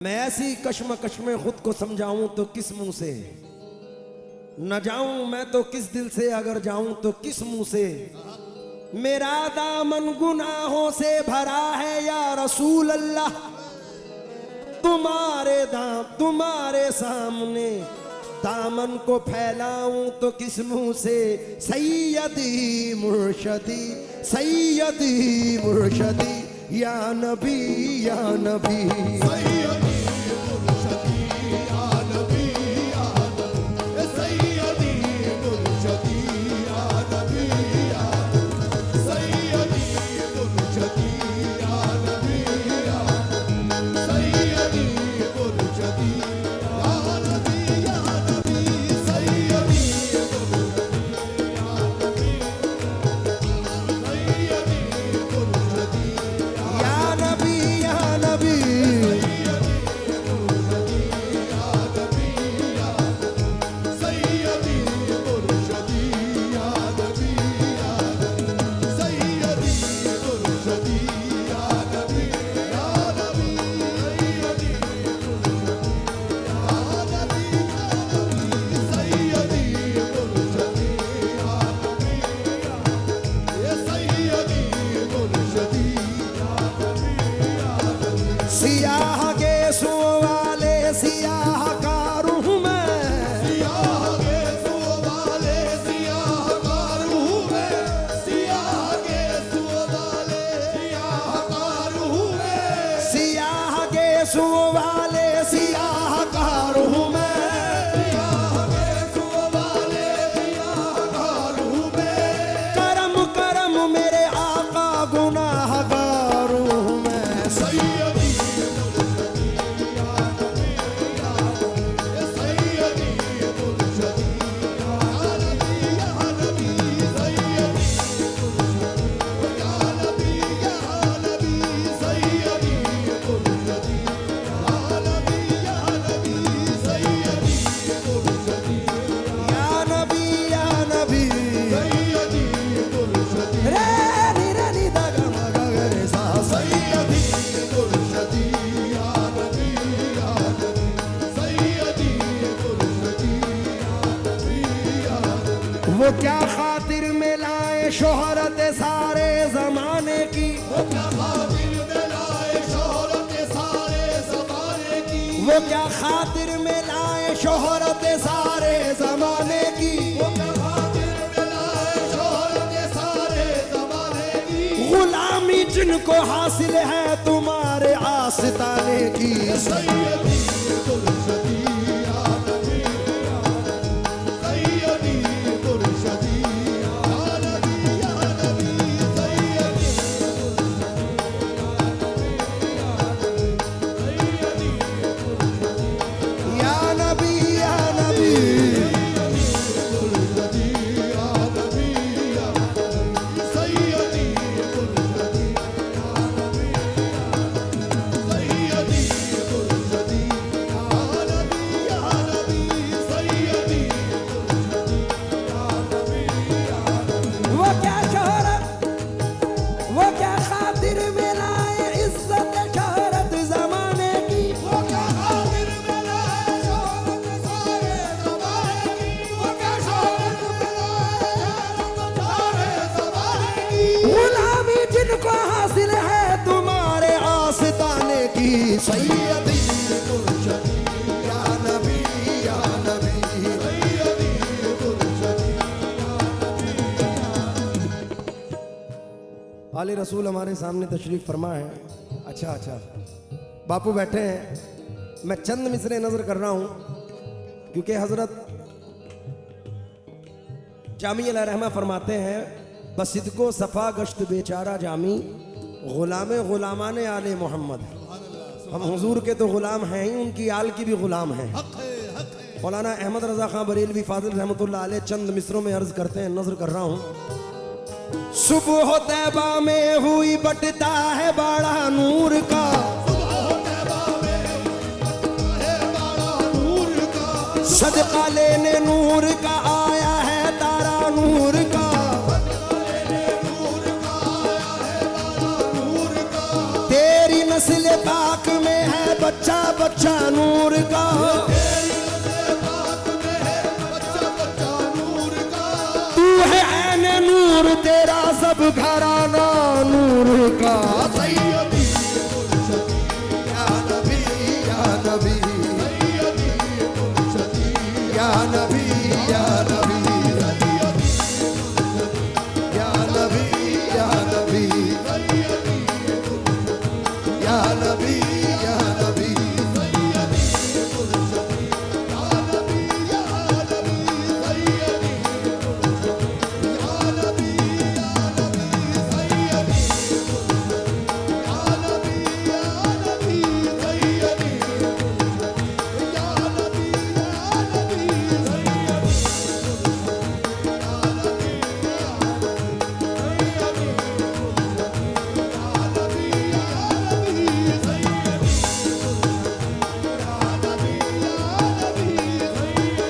मैं ऐसी कश्मकश में खुद को समझाऊं तो किस मुंह से, न जाऊं मैं तो किस दिल से, अगर जाऊं तो किस मुंह से। मेरा दामन गुनाहों से भरा है या रसूल अल्लाह, तुम्हारे सामने दामन को फैलाऊं तो किस मुंह से। सैयदी मुर्शदी, सैयदी मुर्शदी, या नबी या नबी, सैयदी मुर्शदी या नबी या नबी, सैयदी मुर्शदी या नबी या नबी, सैयदी मुर्शदी या नबी या नबी, सैयदी मुर्शदी या नबी या नबी, सैयदी मुर्शदी या नबी, सैयदी मुर्शदी या नबी या नबी, सैयदी मुर्शदी या नबी या नबी, सैयदी मुर्शदी या नबी या नबी, सैयदी मुर्शदी या नबी या नबी, सैयदी मुर्शदी या नबी या नबी। सियाह गेसों वाले सियाहकार हूँ मैं, सियाह गेसों वाले सियाहकार हूँ मैं, सियाह गेसों वाले सियाहकार हूँ मैं, सियाह गेसों वाले सियाहकार हूँ मैं, सियाह गेसों वाले सियाहकार हूँ मैं। करम करम मेरे आका गुनाहगार हूँ मैं, सैयदी वो क्या खातिर में लाए शोहरत सारे जमाने की, वो क्या खातिर में लाए शोहरत सारे जमाने की, वो क्या खातिर में लाए शोहरत सारे जमाने की, वो क्या खातिर में लाए शोहरत सारे जमाने की। गुलामी जिनको हासिल है तुम्हारे आस्ताने की, सैयदी मुर्शदी या नबी या नबी, सैयदी मुर्शदी या नबी या नबी, सैयदी मुर्शदी या नबी या नबी, मुर्शदी या नबी या नबी, सैयदी मुर्शदी या नबी या नबी, सैयदी मुर्शदी या नबी या नबी, सैयदी मुर्शदी या नबी या नबी। वो क्या शोहरत, वो क्या खातिर में लाए इज्जत शोहरत जमाने की, वो क्या खातिर में लाए शोहरत सारे जमाने की, वो क्या शोहरत में लाए शोहरत सारे जमाने की। गुलामी जिनको हासिल है तुम्हारे आस्ताने की, सैयदी मुर्शदी या नबी या नबी, सैयदी मुर्शदी या नबी या नबी। आले रसूल हमारे सामने तशरीफ फरमा है। अच्छा अच्छा बापू बैठे हैं, मैं चंद मिसरे नजर कर रहा हूं क्योंकि हजरत जामी अला रहमा फरमाते हैं, बसिदको सफा गश्त बेचारा जामी, गुलाम गुलामान आले मोहम्मद। हम हुजूर के तो गुलाम हैं ही, उनकी आल की भी गुलाम हैं। मौलाना अहमद रजा खां बरेलवी फाजिल रहमतुल्लाह अलैह चंद मिसरों में अर्ज करते हैं, नजर कर रहा हूं। सुबह तैबा में हुई बटता है बड़ा नूर का, सदका लेने नूर का आया है तारा नूर का, तेरी नस्ल पाक में है बच्चा बच्चा नूर का, तेरी नस्ल पाक में है बच्चा बच्चा नूर का। तू है ऐन नूर तेरा सब घराना नूर का। सैयदी मुर्शदी या नबी या नबी सैयदी मुर्शदी या नबी या नबी या नबी या नबी या नबी या नबी।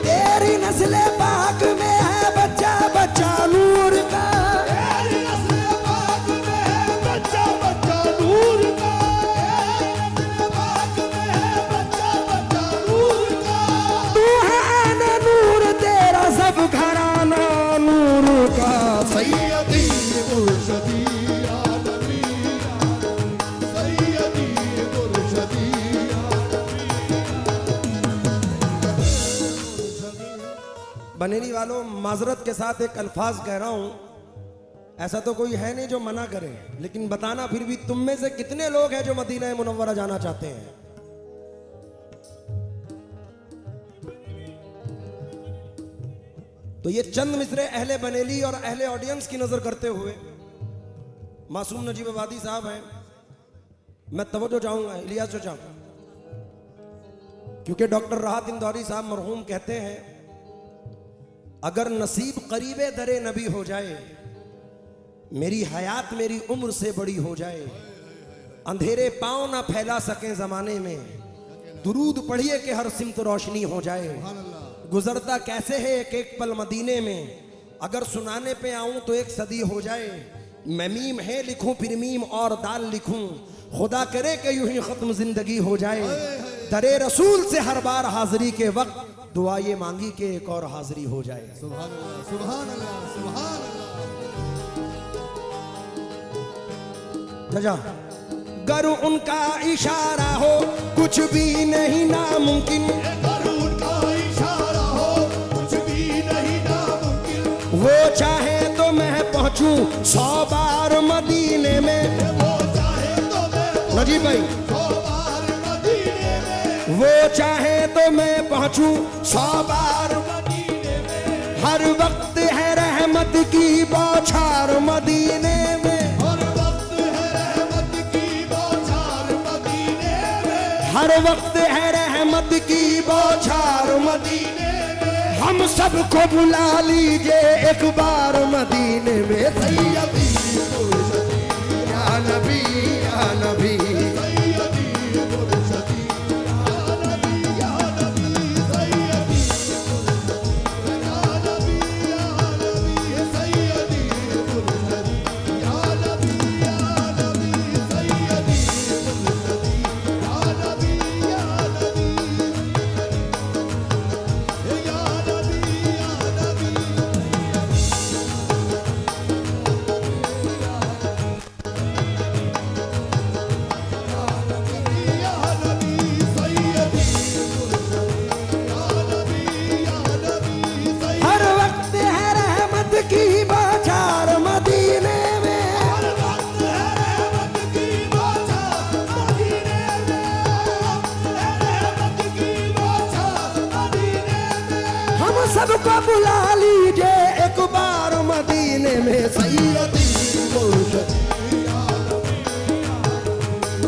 तेरी नस्ल पाक में है बच्चा बच्चा नूर का, तेरी नस्ल पाक में है बच्चा बच्चा नूर का। तेरी नस्ल पाक में है बच्चा बच्चा नूर का। तू है ऐन नूर तेरा सब घराना नूर का। सैयदी मुर्शदी या नबी सैयदी मुर्शदी या बनेली वालों, माजरत के साथ एक अल्फाज कह रहा हूं, ऐसा तो कोई है नहीं जो मना करे, लेकिन बताना फिर भी तुम में से कितने लोग हैं जो मदीना मुनव्वरा जाना चाहते हैं। तो ये चंद मिसरे अहले बनेली और अहले ऑडियंस की नजर करते हुए मासूम नजीब आबादी साहब हैं, मैं तवज्जो चाहूंगा इलियास चाचा, क्योंकि डॉक्टर राहत इंदौरी साहब मरहूम कहते हैं, अगर नसीब करीबे दरे नबी हो जाए, मेरी हयात मेरी उम्र से बड़ी हो जाए, अंधेरे पांव ना फैला सके जमाने में, दुरूद पढ़िए कि हर सिमत रोशनी हो जाए। गुजरता कैसे है एक एक पल मदीने में, अगर सुनाने पे आऊं तो एक सदी हो जाए। मैं मीम है लिखूं फिर मीम और दाल लिखूं, खुदा करे कि यूं ही खत्म जिंदगी हो जाए। दरे रसूल से हर बार हाजिरी के वक्त दुआ ये मांगी कि एक और हाजिरी हो जाए। सुभान अल्लाह सुभान अल्लाह सुभान अल्लाह। गर उनका इशारा हो कुछ भी नहीं नामुमकिन, अल्लाह। उनका इशारा हो कुछ भी नहीं नामुमकिन। वो चाहे तो मैं पहुंचूं 100 बार मदीने में। वो चाहे तो मैं नजीब भाई, 100 बार मदीने में। वो चाहे तो मैं पहुंचूं 100 बार, मदीने में हर वक्त है रहमत की बौछार मदीने में। हर वक्त है रहमत की बौछार मदीने में। हर वक्त है रहमत की बौछार मदीने में। हम सबको बुला लीजिए एक बार मदीने में। सैयदी मुर्शदी या नबी या नबी सैयदी मुर्शदी या नबी या नबी सैयदी या नबी या नबी सैयदी मुर्शदी या नबी या नबी सैयदी मुर्शदी या नबी या नबी या नबी या नबी। हर वक्त है रहमत की बौछार मदीने में। हर वक्त है रहमत की बौछार मदीने में। रहमत की बौछार मदीने में। हम सबको बुला लीजिए एक बार मदीने में। सैयदी मुर्शद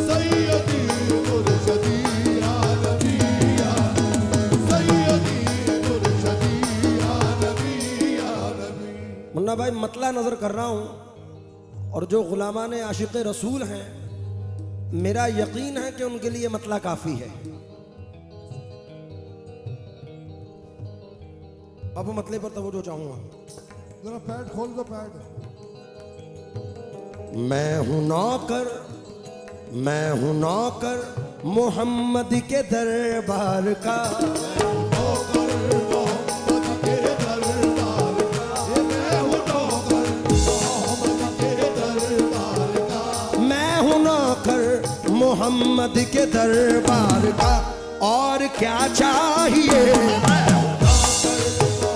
सैयदी मुर्शदी या नबी या सैयदी मुर्शदी या नबी या नबी। मुन्ना भाई, मतला नजर कर रहा हूं, और जो गुलामान आशिक रसूल हैं, मेरा यकीन है कि उनके लिए मतला काफी है। अब मतले पर तवज्जो चाहूंगा। जरा पैड खोल दो पैड। मैं हूं नौकर, मैं हूं नौकर, मोहम्मद के दरबार का, मैं हूँ नौकर मोहम्मद के दरबार का, और क्या चाहिए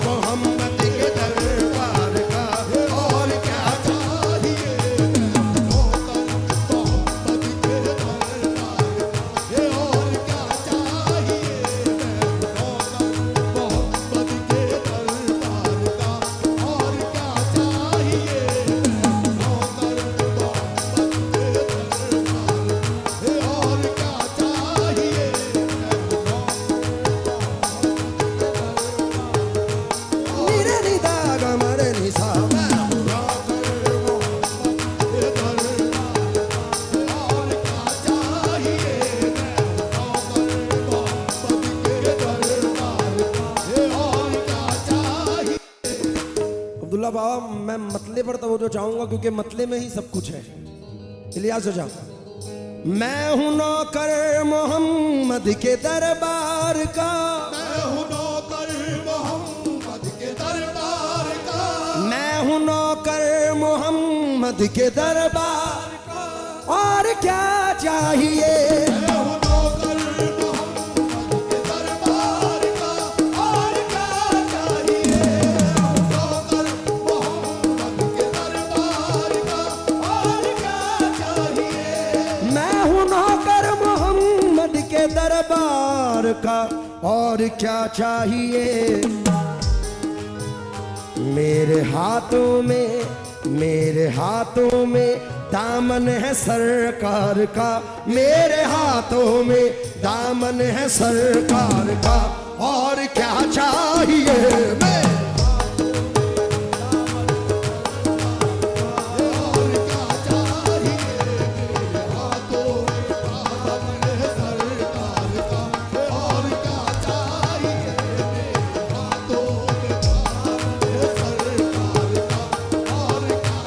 मोहम्मद के दरबार का, और क्या चाहिए निरे निदा गमर निसा, अब्दुल्ला बाबा मैं मतले पर तवज्जो चाहूंगा क्योंकि मतले में ही सब कुछ है। इलियास हो जाओ। मैं हूं नौकर मोहम्मद के दरबार का, मैं हूँ नौकर मोहम्मद के दरबार का, मैं हूं नौकर मोहम्मद के दरबार का, और क्या चाहिए मैं हूँ नौकर मोहम्मद के दरबार का, और क्या चाहिए नौकर मोहम्मद के दरबार का, और क्या चाहिए मैं हूं नौकर मोहम्मद के दरबार का, और क्या चाहिए मेरे हाथों में दामन है सरकार का, मेरे हाथों में दामन है सरकार का, और क्या चाहिए मैं और क्या चाहिए मेरे हाथों में दामन है सरकार का, और क्या चाहिए मेरे हाथों में दामन है सरकार का, और क्या चाहिए मेरे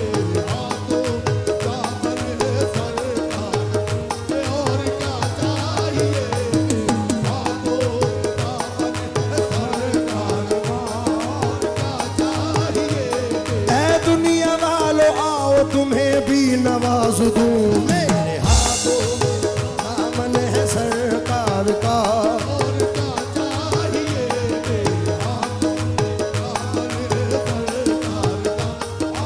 हाथों में दामन है सरकार का, और क्या चाहिए मेरे हाथों में तुम्हें भी नवाज दूं, मेरे हाथों में दामन है सरकार का, और क्या चाहिए मेरे हाथों में दामन है सरकार का,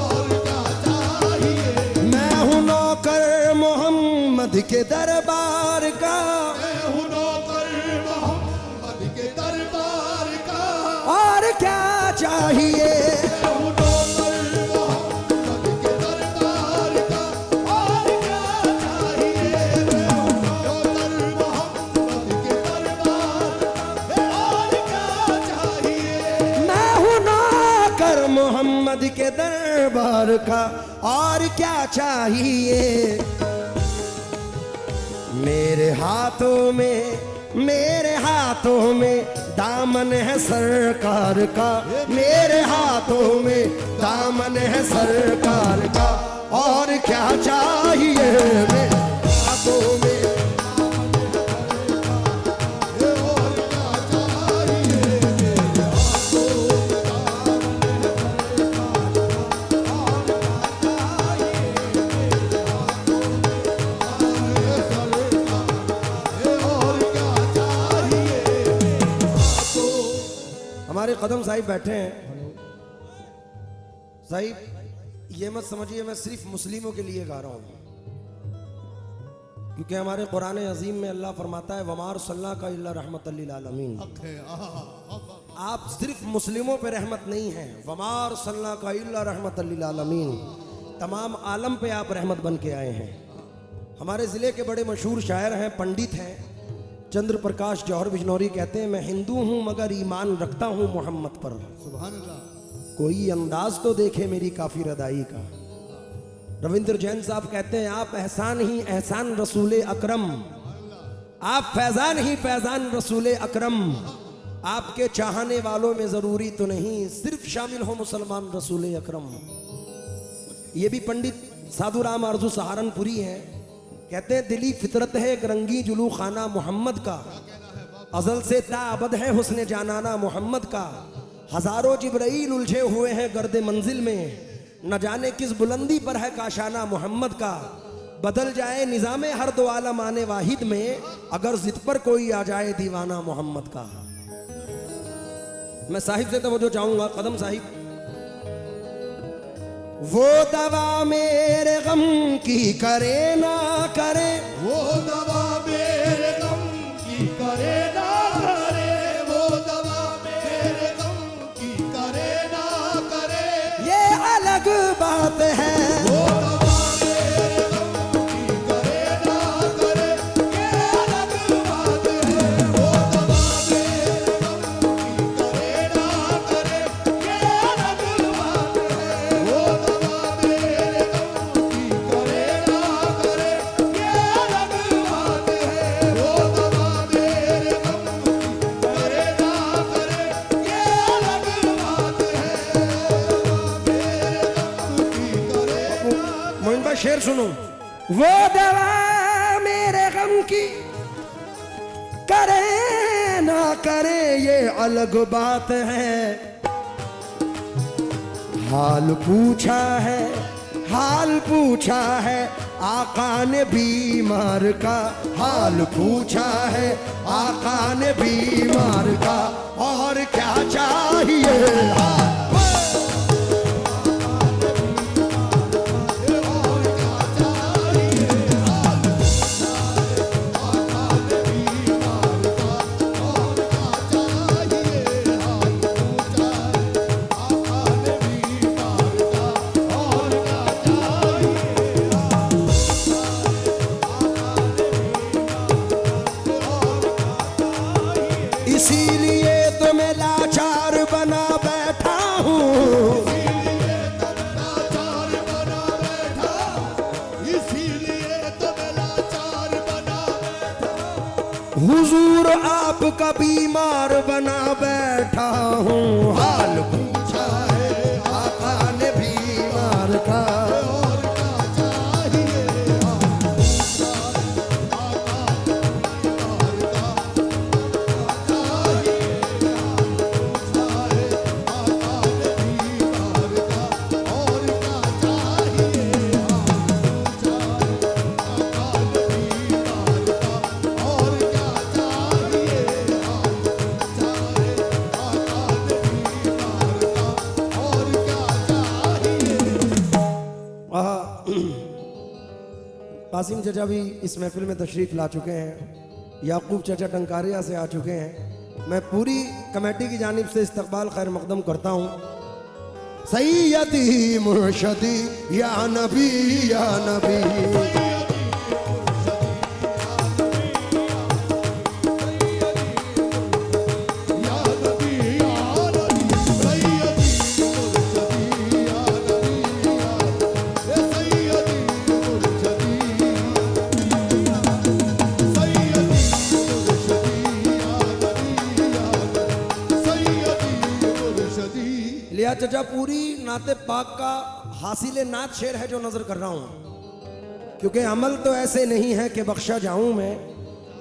और क्या चाहिए मैं हूं नौकर मोहम्मद के दरबार का, मैं हूँ नौकर मोहम्मद के दरबार का, और क्या चाहिए मैं हूँ नौकर मोहम्मद के दरबार का, और क्या चाहिए मैं हूँ नौकर मोहम्मद के दरबार का, और क्या चाहिए मैं हूं नौकर मोहम्मद के दरबार का, और क्या चाहिए मेरे हाथों में दामन है सरकार का, मेरे हाथों में दामन है सरकार का, और क्या चाहिए मेरे हाथों में और क्या चाहिए मेरे हाथों में दामन है हमारे कदम साहिब बैठे हैं। साहिब ये मत समझिए मैं सिर्फ मुस्लिमों के लिए गा रहा हूँ, क्योंकि हमारे कुरान अजीम में अल्लाह फरमाता है वमार सल्ला का इल्ला रहमतल लिल आलमीन। आप सिर्फ मुस्लिमों पे रहमत नहीं है, वमार सल्ला का इल्ला रहमतल लिल आलमीन। तमाम आलम पे आप रहमत बन के आए हैं। हमारे ज़िले के बड़े मशहूर शायर हैं, पंडित हैं, चंद्र प्रकाश जौहर बिजनौरी, कहते हैं मैं हिंदू हूँ मगर ईमान रखता हूँ मोहम्मद पर। सुभान अल्लाह। कोई अंदाज तो देखे मेरी काफिर अदाई का। रविंद्र जैन साहब कहते हैं आप एहसान ही एहसान रसूले अकरम, आप फैजान ही फैजान रसूले अकरम, आपके चाहने वालों में जरूरी तो नहीं सिर्फ शामिल हो मुसलमान रसूले अकरम। ये भी पंडित साधु राम आरजू सहारनपुरी हैं, कहते हैं दिली फितरत है एक रंगी जुलू खाना मोहम्मद का, अजल से ताअबद है हुस्न जानाना मोहम्मद का, हजारों जिब्राइल उलझे हुए हैं गर्दे मंजिल में, न जाने किस बुलंदी पर है काशाना मोहम्मद का, बदल जाए निजामे हर दो आलम आने वाहिद में, अगर जिद पर कोई आ जाए दीवाना मोहम्मद का। मैं साहिब से तवज्जो चाहूंगा, कदम साहिब। वो दवा मेरे गम की करे ना करे, वो दवा मेरे गम की करे ना करे, वो दवा मेरे गम की करे ना करे, ये अलग बात है। वो दवा मेरे गम की करे ना करे, ये अलग बात है, वो दवा मेरे गम की करे ना करे, ये अलग बात है, वो दवा मेरे गम की करे ना करे, ये अलग बात है, वो दवा मेरे गम की करे ना करे, ये अलग बात है। मोइन भाई शेर सुनो। वो दवा मेरे गम की करे ना करे ये अलग बात है, हाल पूछा है हाल पूछा है आका ने बीमार का, हाल पूछा है आका ने बीमार का, और क्या चाहिए। इसीलिए तो मैं लाचार बना बैठा हूँ, हुजूर आपका बीमार बना बैठा हूँ, हाल पूछा है आका ने बीमार का। कासिम चचा भी इस महफिल में तशरीफ ला चुके हैं, याकूब चचा टंकारिया से आ चुके हैं। मैं पूरी कमेटी की जानिब से इस्तकबाल खैर मकदम करता हूँ। सैयदी मुर्शदी या नबी या नबी, लिया चचा पूरी नाते पाक का हासिले नात शेर है जो नजर कर रहा हूं, क्योंकि अमल तो ऐसे नहीं है कि बख्शा जाऊं मैं,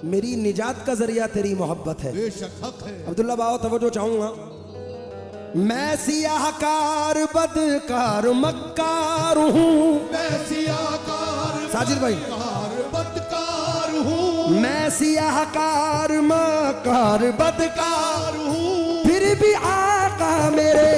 मेरी निजात का जरिया तेरी मोहब्बत है। बेशक हक है। अब्दुल्ला बाओ तवज्जो चाहूंगा। मैं सियाहकार बदकार मक्कार हूँ, मैं सियाहकार साजिद भाई बदकार हूँ, मैं सियाहकार मक्कार बदकार हूँ, फिर भी आका मेरे,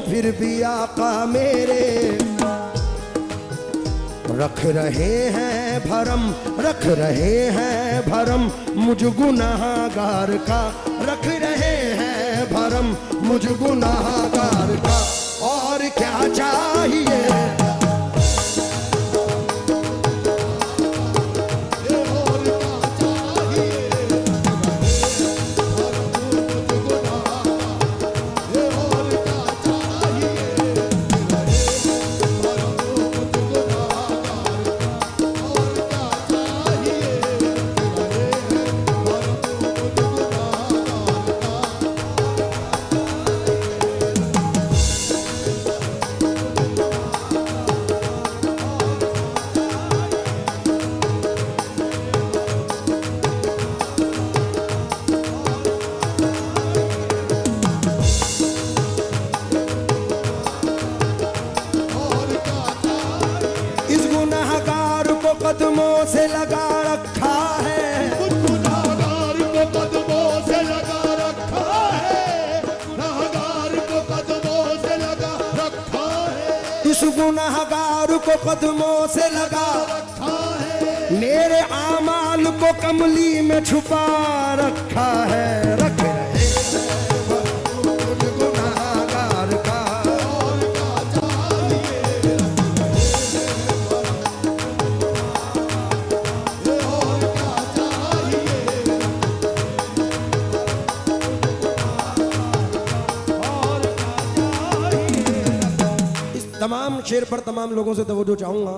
फिर भी आका रख रहे हैं भरम, रख रहे हैं भरम मुझ गुनाहगार का, रख रहे हैं भरम मुझ गुनाहगार का। और क्या चाहिए कदमों से लगा रखा है, गुनाहगार को कदमों से लगा रखा है, गुनाहगार को कदमों से लगा रखा है, इस गुनाहगार को कदमों से लगा रखा है, मेरे आमाल को कमली में छुपा रखा है। रख रहे हैं गुनाहगार का, और क्या चाहिए तमाम शेर पर तमाम लोगों से तवज्जो चाहूंगा।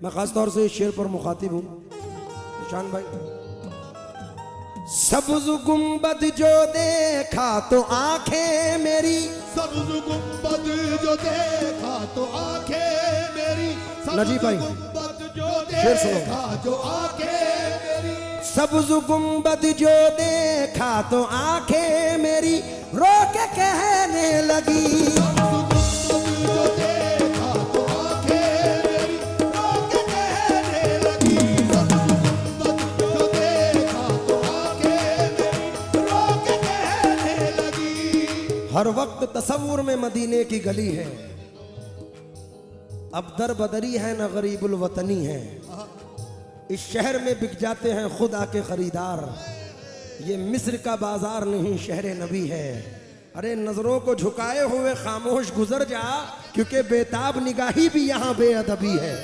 मैं खास तौर से इस शेर पर मुखातिब हूं निशान भाई। सब्ज गुंबद जो देखा तो आंखें मेरी, सब्ज गुंबद जो देखा तो आंखें मेरी, नजी भाई, गुंबद जो शेर सुनो। देखा जो आंखें मेरी, सब्ज गुंबद जो देखा तो आंखें मेरी रो के कहने लगी, जो देखा तो आंखें मेरी रो के कहने लगी, जो देखा तो आंखें मेरी रो के कहने लगी। हर वक्त तसव्वुर में मदीने की गली है, अब दर बदरी है न गरीबुल वतनी है, इस शहर में बिक जाते हैं खुदा के खरीदार, ये मिस्र का बाजार नहीं शहर नबी है। अरे नजरों को झुकाए हुए खामोश गुजर जा, क्योंकि बेताब निगाही भी यहाँ बेअदबी है।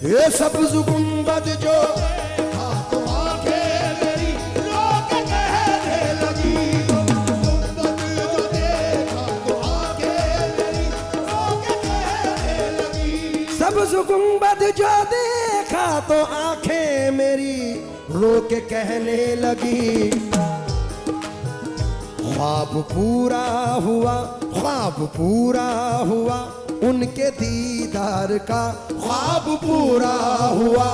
ये सब्ज गुंबद जो देखा तो आंखें मेरी रो के कहने लगी, गुंबद जो देखा तो आंखें मेरी रो के कहने लगी, सब्ज गुंबद जो देखा तो आंखें मेरी रो के कहने लगी। ख्वाब पूरा हुआ, ख्वाब पूरा हुआ उनके दीदार का, ख्वाब पूरा हुआ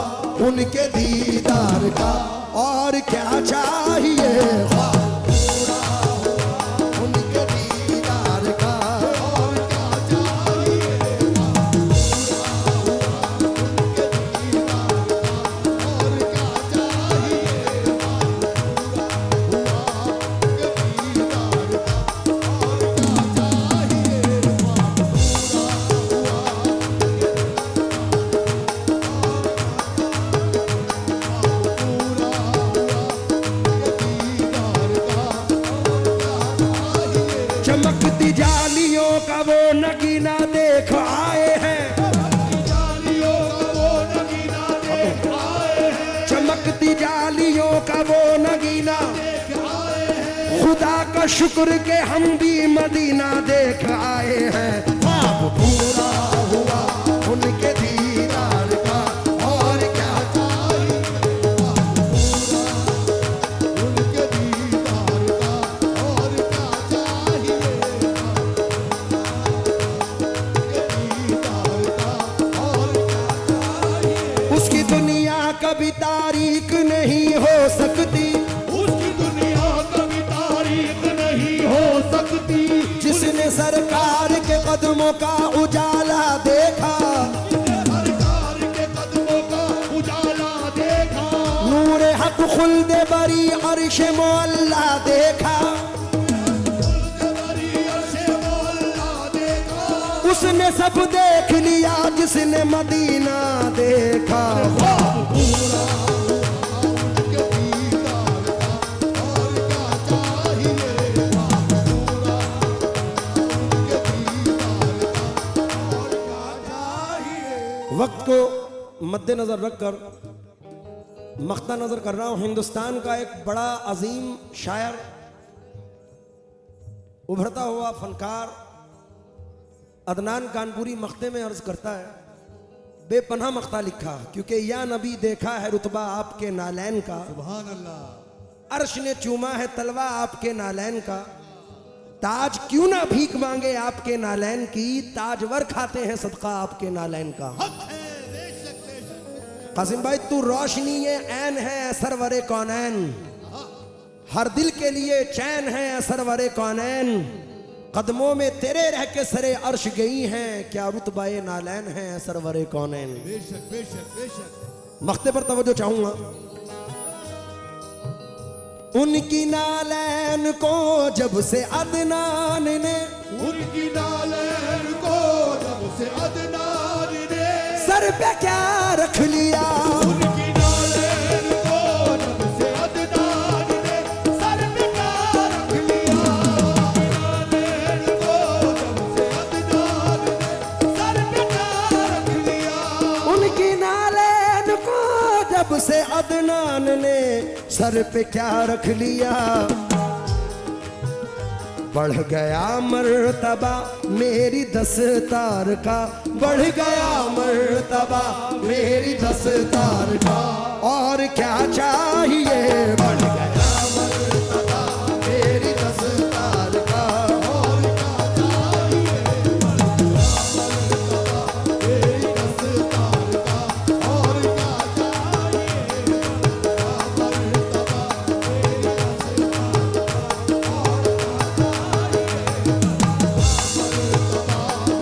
उनके दीदार का। और क्या चाहिए ख्वाब पूरा हुआ उनके दीदार का, और क्या चाहिए और क्या चमकती जालियों का वो नगीना देख आए हैं, जालियों का वो नगीना देख आए हैं, चमकती जालियों का वो नगीना, खुदा का शुक्र के हम भी मदीना देख आए हैं। ख्वाब पूरा हुआ उनके दीदार का, और क्या चाहिए उनके दीदार का, और क्या चाहिए दीदार का, और क्या चाहिए उसकी दुनिया कभी तारीख नहीं हो सकती, उसकी दुनिया कभी तारीख नहीं हो सकती, जिसने सरकार के कदमों का उजाला देखा, सरकार के कदमों का उजाला देखा, नूरे हक खुल्दे बरी अर्श मोअल्ला देखा, उसने सब देख लिया जिसने मदीना देखा। पूरा हुआ उनके दीदार का, और क्या चाहिए था। पूरा हुआ उनके दीदार का, और क्या चाहिए। वक्त को मद्देनजर रखकर मख्ता नजर कर रहा हूं। हिंदुस्तान का एक बड़ा अजीम शायर, उभरता हुआ फनकार अदनान कानपुरी मख्ते में अर्ज करता है, बेपनाह मख्ता लिखा, क्योंकि या नबी देखा है रुतबा आपके नालैन का, सुभान अल्लाह। अर्श ने चूमा है तलवा आपके नालैन का, ताज क्यों ना भीख मांगे आपके नालैन की, ताजवर खाते हैं सदका आपके नालैन का। कासिम भाई तू रोशनी ऐन है सरवरे कौनैन, हर दिल के लिए चैन है सरवरे कौनैन, कदमों में तेरे रह के सरे अर्श गई हैं, क्या रुतबाए नालैन है सरवरे कौनैन। बेशक बेशक बेशक। मख्ते पर तवज्जो चाहूंगा। उनकी नालैन को जब से अदनान ने, उनकी नालैन को जब से अदनान ने सर पे क्या रख लिया। उनकी नालैन को जब से अदनान ने सर पे क्या रख लिया। नालैन को जब से अदनान ने सर पे क्या रख लिया। उनकी नालैन को जब से अदनान ने सर पे क्या रख लिया। बढ़ गया मर्तबा मेरी दस्तार का, बढ़ गया मर्तबा मेरी दस्तार का, और क्या चाहिए। बढ़ गया मर्तबा मेरी दस्तार का, और क्या चाहिए। बढ़ गया मर्तबा मेरी दस्तार का, और क्या चाहिए। बढ़ गया मर्तबा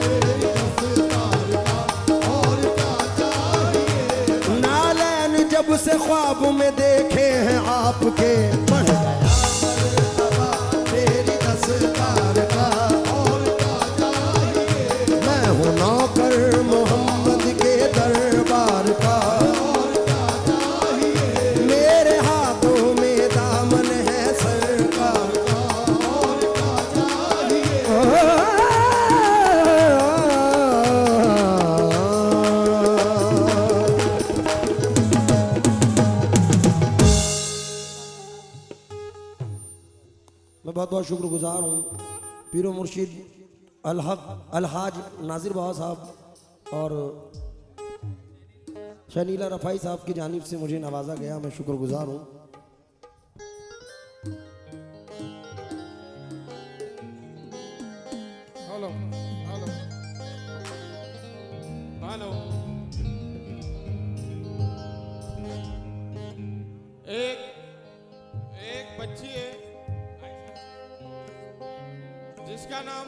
मेरी दस्तार का, और क्या नालैन जब से ख्वाब में देखे हैं आपके, बढ़ गया मर्तबा मेरी दस्तार का, और क्या चाहिए। मैं हूँ नौकर मोहम्मद के दरबार का, और क्या चाहिए। मेरे हाथों में दामन है सरकार का। और क्या चाहिए। मैं बहुत बहुत शुक्रगुजार हूँ पीरो मुर्शिद अलहाज नाजिर बाबा साहब और शनीला रफ़ाई साहब की जानिब से मुझे नवाजा गया, मैं शुक्रगुजार हूँ। Hello hello hello. एक बच्ची है जिसका नाम